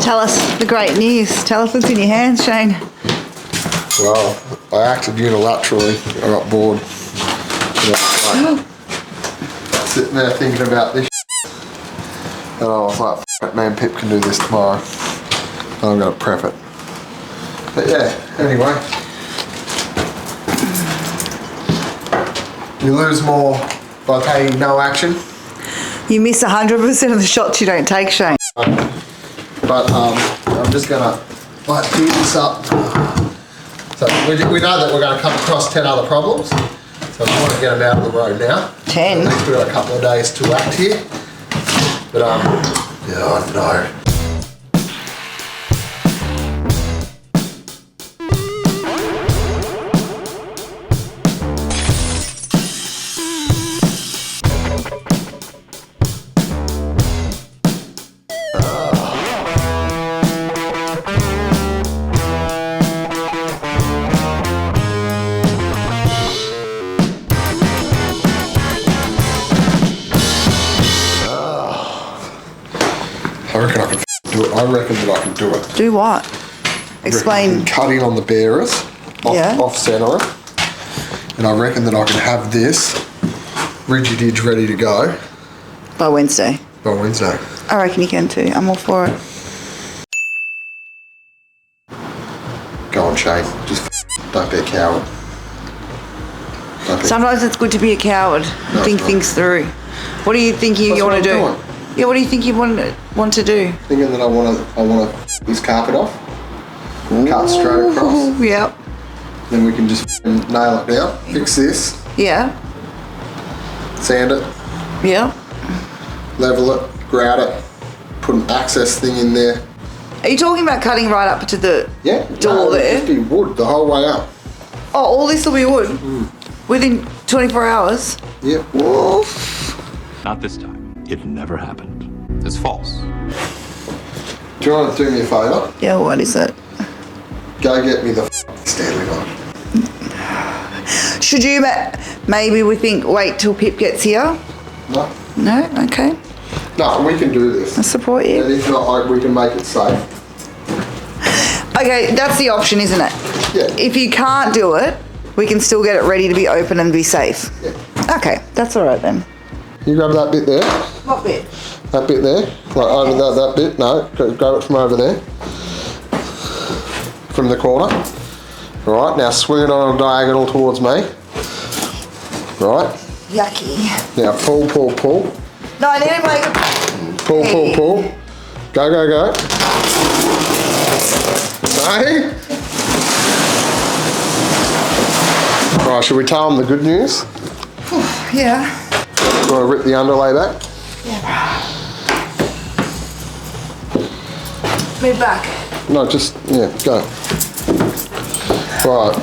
Tell us the great news. Tell us what's in your hands, Shane. Well, I acted unilaterally. I got bored. Like, sitting there thinking about this and I was like, F it, man, Pip can do this tomorrow. And I'm going to prep it. But yeah, anyway. You lose more by taking no action. You miss 100% of the shots you don't take, Shane. But I'm just gonna like heat this up. So we know that we're gonna come across 10 other problems. So we want to get them out of the road now. 10? At least we've got a couple of days to act here. But yeah, I know. I reckon that I can do it. Do what? Explain. Cutting on the bearers, off centre it, and I reckon that I can have this rigid edge ready to go. By Wednesday? By Wednesday. I reckon you can too. I'm all for it. Go on, Shane. Just don't be a coward. Sometimes it's good to be a coward and think things through. What do you think you want to do? Doing. Yeah, what do you think you want to do? Thinking that I want to this carpet off, cut straight across. Yep. Then we can just nail it down, fix this. Yeah. Sand it. Yeah. Level it, grout it, put an access thing in there. Are you talking about cutting right up to the door there? It'll just be wood the whole way up. Oh, all this will be wood? Within 24 hours? Yep. Woof. Not this time. It never happened. It's false. Do you want to do me a favour? Yeah, what is it? Go get me the Stanley knife. Should you maybe wait till Pip gets here? No. No? Okay. No, we can do this. I support you. And if not, we can make it safe. Okay, that's the option, isn't it? Yeah. If you can't do it, we can still get it ready to be open and be safe. Yeah. Okay, that's all right then. You grab that bit there. What bit? That bit there. Like over that bit. No, grab it from over there. From the corner. Right, now swing it on a diagonal towards me. Right. Yucky. Now pull. No, I need to make it. Pull. Go. No. Right, should we tell them the good news? Yeah. You want to rip the underlay back? Yeah. Move back. No, just, go. Right.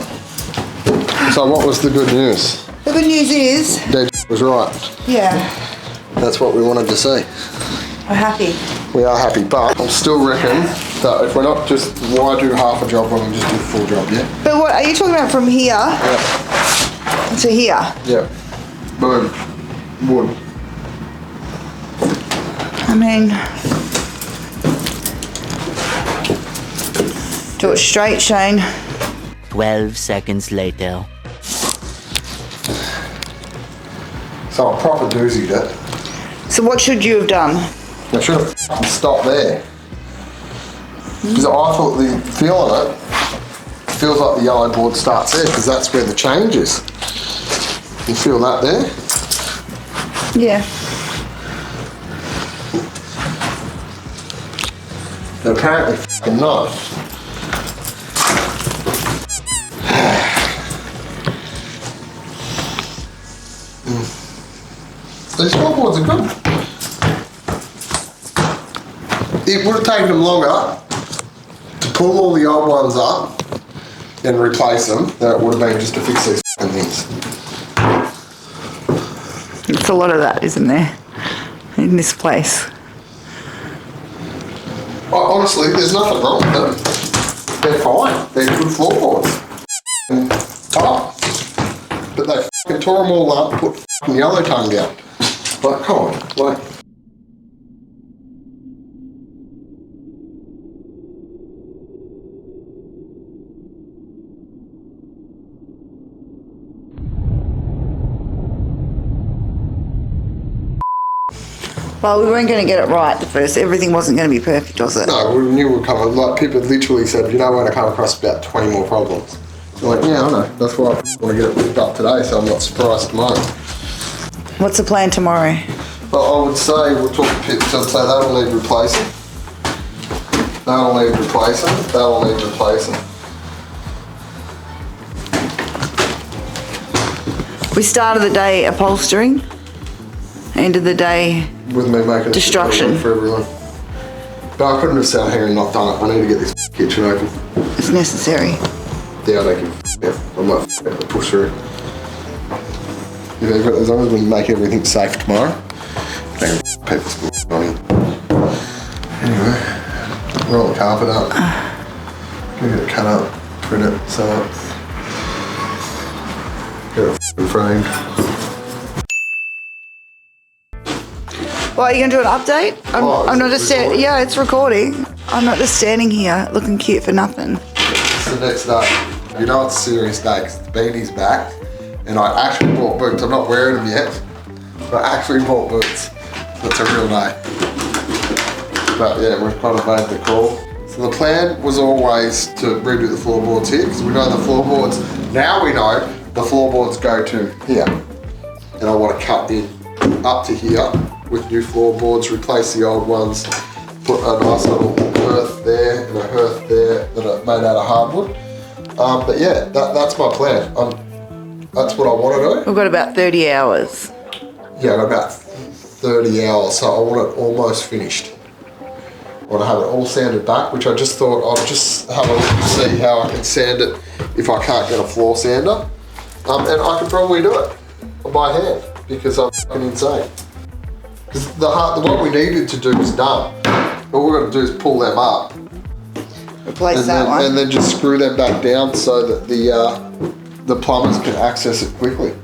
So what was the good news? The good news is... Dad was right. Yeah. That's what we wanted to see. We're happy. We are happy, but I still reckon that if we're not just, why do half a job when we just do the full job, yeah? But what, are you talking about from here to here? Yeah. Boom. Wood. I mean... Do it straight, Shane. 12 seconds later. So I proper doozied it. So what should you have done? I should have stopped there. Because I thought feeling it, feels like the yellow board starts there because that's where the change is. You feel that there? Yeah. But apparently f***ing not. These floorboards are good. It would have taken them longer to pull all the old ones up and replace them than it would have been just to fix these f***ing things. It's a lot of that, isn't there? In this place. Honestly, there's nothing wrong with them. They're fine. They're good floorboards. Tough. But they f***ing tore them all up and put f***ing yellow tongue down. Like, come on. Like, Well, we weren't going to get it right the first. Everything wasn't going to be perfect, was it? No, we knew we'd come. Like people literally said, you know, when I come across about 20 more problems. I'm like, yeah, I know. That's why I want to get it ripped up today, so I'm not surprised tomorrow. What's the plan tomorrow? Well, I would say we'll talk to Pip. So I'd say that'll need replacing. That'll need replacing. That'll need replacing. We started the day upholstering. Ended the day With me making destruction for everyone. But I couldn't have sat here and not done it. I need to get this kitchen open. It's necessary. Yeah, I don't give a f. I'm like, f- push through. Yeah, as long as we make everything safe tomorrow, then people's on it. Anyway, roll the carpet up. Get it cut up, print it, sew it. Get it f***ing framed. Well, are you going to do an update? I'm not just recording? yeah, it's recording. I'm not just standing here looking cute for nothing. It's the next day. You know it's a serious day because the beanie's back and I actually bought boots. I'm not wearing them yet, but I actually bought boots. That's a real day. But yeah, we've kind of made the call. So the plan was always to redo the floorboards here because we know the floorboards, now we know the floorboards go to here. And I want to cut in up to here with new floorboards, replace the old ones, put a nice little hearth there and a hearth there that are made out of hardwood. But yeah, that's my plan. That's what I want to do. We've got about 30 hours. Yeah, I've got about 30 hours, so I want it almost finished. I want to have it all sanded back, which I just thought I'll just have a look and see how I can sand it if I can't get a floor sander. And I can probably do it by hand because I'm fucking insane. Because what we needed to do is done. All we're going to do is pull them up. Replace that one. And then just screw them back down so that the plumbers can access it quickly.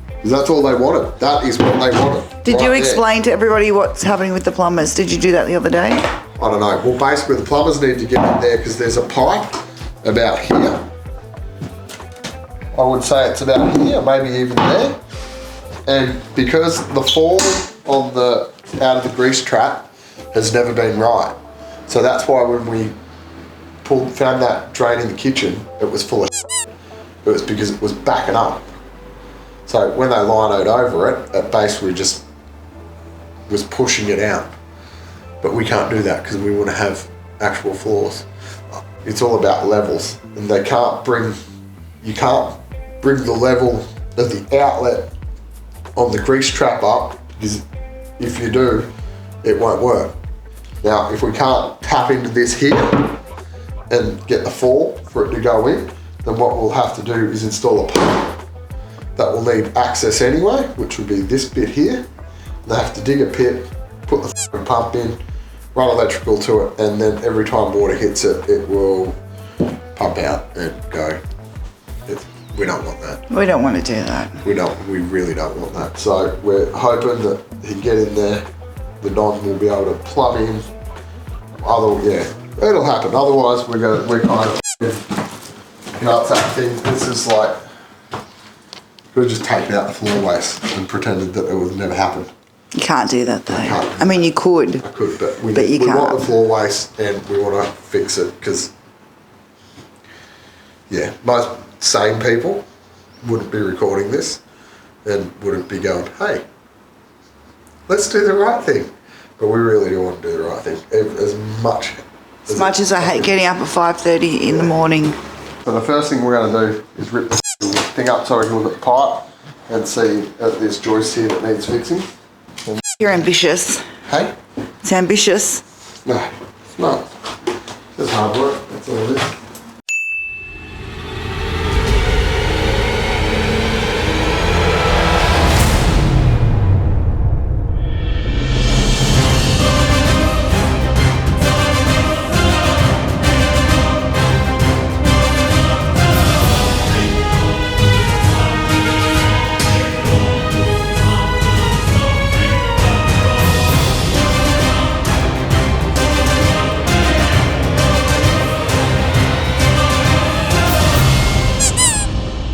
Because that's all they wanted. That is what they wanted. Did right you there. explain to everybody what's happening with the plumbers? Did you do that the other day? I don't know. Well, basically the plumbers need to get in there because there's a pipe about here. I would say it's about here, maybe even there. And because the fall on out of the grease trap has never been right. So that's why when we found that drain in the kitchen, it was full of shit. It was because it was backing up. So when they linoed over it, it basically just was pushing it out. But we can't do that because we want to have actual floors. It's all about levels, and you can't bring the level of the outlet on the grease trap up, because if you do, it won't work. Now, if we can't tap into this here and get the fall for it to go in, then what we'll have to do is install a pump that will need access anyway, which would be this bit here. They have to dig a pit, put the fucking pump in, run electrical to it, and then every time water hits it, it will pump out and go. We don't want that. We don't want to do that. We really don't want that. So we're hoping that he can get in there, the Don will be able to plumb in. It'll happen. Otherwise, we're kind of, you know, it's that thing. This is like, we've just taken out the floor waste and pretended that it would never happen. You can't do that though. Can't. I mean, you could. I could, but we can't. want the floor waste and we want to fix it because, yeah, most sane people wouldn't be recording this and wouldn't be going, hey, let's do the right thing. But we really do want to do the right thing as much as I hate getting up at 5:30 in the morning. So the first thing we're going to do is rip the thing up so we can look at the pipe and see this joist here that needs fixing. You're ambitious. Hey? It's ambitious. No, it's not. It's just hard work, that's all it is.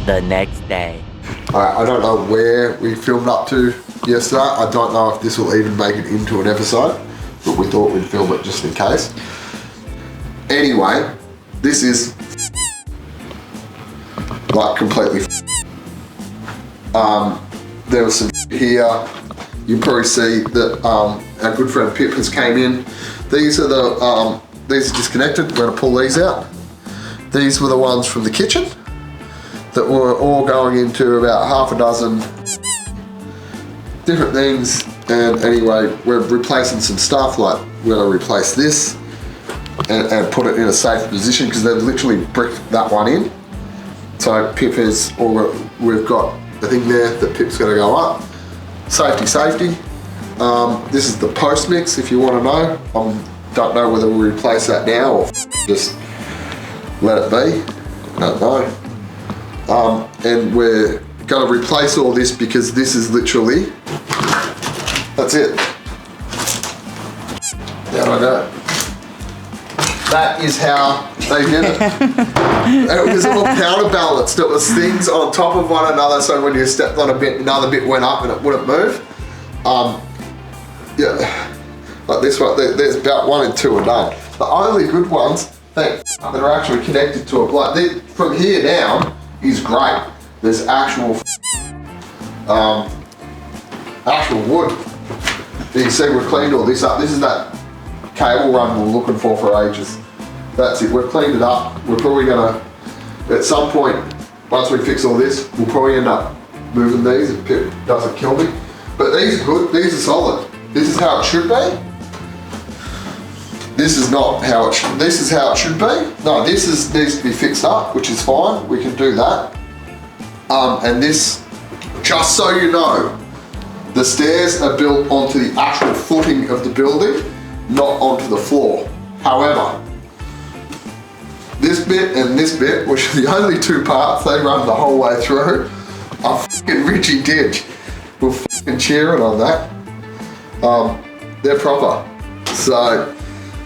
The next day. Alright, I don't know where we filmed up to yesterday. I don't know if this will even make it into an episode, but we thought we'd film it just in case. Anyway, this is like completely. There was some here. You probably see that our good friend Pip has came in. These are the these are disconnected. We're gonna pull these out. These were the ones from the kitchen that were all going into about half a dozen different things. And anyway, we're replacing some stuff, like we're gonna replace this and put it in a safe position because they've literally bricked that one in. So Pip has, or we've got a thing there that Pip's gonna go up. Safety, safety. This is the post mix, if you want to know. I don't know whether we'll replace that now or just let it be. I don't know. And we're going to replace all this because this is literally, that's it. There I go. That is how they did it. It was all counterbalanced. It was things on top of one another, so when you stepped on a bit, another bit went up and it wouldn't move. Yeah, like this one, there's about 1 and 2 are done. The only good ones that are actually connected to a block, from here down is great. There's actual actual wood. You can see we've cleaned all this up. This is that cable run we were looking for ages. That's it, we've cleaned it up. We're probably gonna, at some point, once we fix all this, we'll probably end up moving these if Pip doesn't kill me. But these are good, these are solid. This is how it should be. This is not how it should, this is how it should be. No, needs to be fixed up, which is fine, we can do that. And this, just so you know, the stairs are built onto the actual footing of the building, not onto the floor. However, this bit and this bit, which are the only 2 parts, they run the whole way through, are fucking Richie Ditch. We're fucking cheering on that. They're proper. So,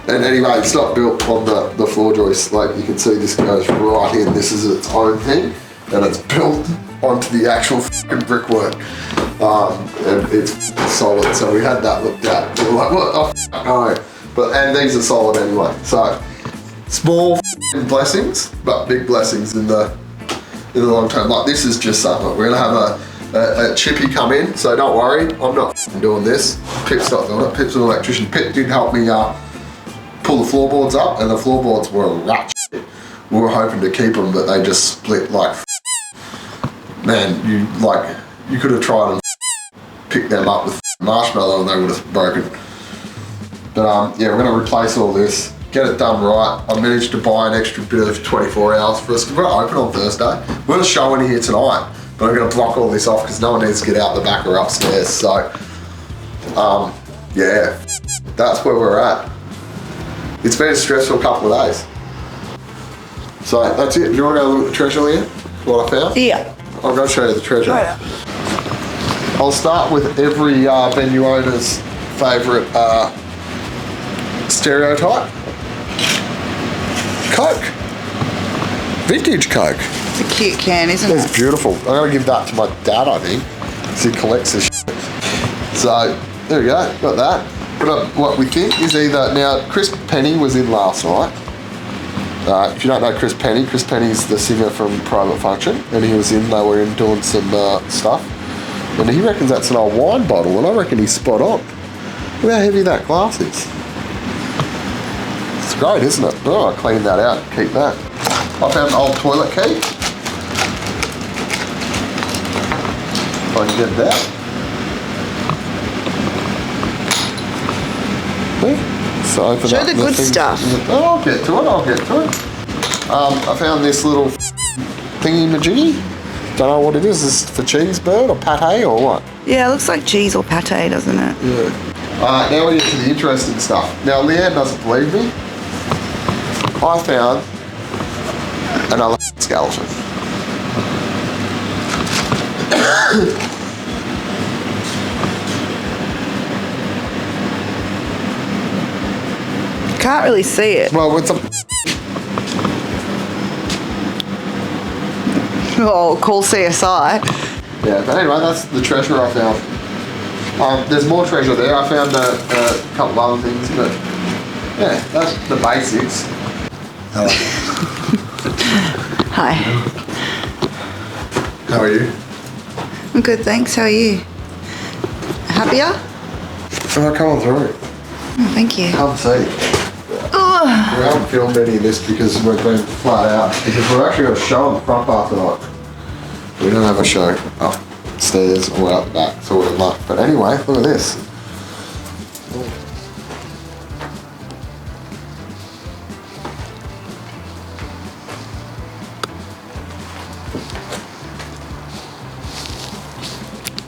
and anyway, it's not built on the floor joist. Like you can see, this goes right in. This is its own thing, and it's built onto the actual fucking brickwork. And it's solid. So we had that looked at. We were like, what the fuck? No. But, and these are solid anyway. So, small blessings, but big blessings in the long term. Like this is just something. We're gonna have a chippy come in, so don't worry, I'm not doing this. Pip's not doing it. Pip's an electrician. Pip did help me pull the floorboards up, and the floorboards were rat shit. We were hoping to keep them, but they just split like, man, you could have tried and pick them up with marshmallow and they would have broken. But yeah, we're gonna replace all this, get it done right. I managed to buy an extra bit of 24 hours for us, because we're open on Thursday. We're gonna show in here tonight, but I'm gonna block all this off because no one needs to get out the back or upstairs. So, yeah, that's where we're at. It's been a stressful couple of days. So that's it. Do you want to go look at the treasure, Leanne? What I found? Yeah. I'll go show you the treasure. Right. I'll start with every venue owner's favourite stereotype. Coke. Vintage Coke. It's a cute can, isn't It's it? beautiful. I'm going to give that to my dad, I think, because he collects this shit. So, there we go, got that. But what we think is either, now, Chris Penny was in last night. If you don't know Chris Penny's the singer from Private Function, and he was in, they were in doing some stuff. And he reckons that's an old wine bottle, and I reckon he's spot on. Look how heavy that glass is. It's great, isn't it? Oh, I'll clean that out, keep that. I found an old toilet key. If I can get that. So open Show up the good thing. stuff. Oh, I'll get to it. I found this little thingy-majiggy. Don't know what it is. Is this for cheese bird or pate or what? Yeah, it looks like cheese or pate, doesn't it? Yeah. Now we get to the interesting stuff. Now Leanne doesn't believe me. I found another skeleton. Can't really see it. Well, with some. Oh, call CSI. Yeah, but anyway, that's the treasure I found. There's more treasure there. I found a couple of other things, but yeah, that's the basics. Hi. How are you? I'm good, thanks. How are you? Happier? Oh, come on through. Oh, thank you. Come see. Ugh. We haven't filmed any of this because we've been flat out. Because we've actually got a show on the front part tonight. We don't have a show upstairs or out the back, so we're luck. But anyway, look at this.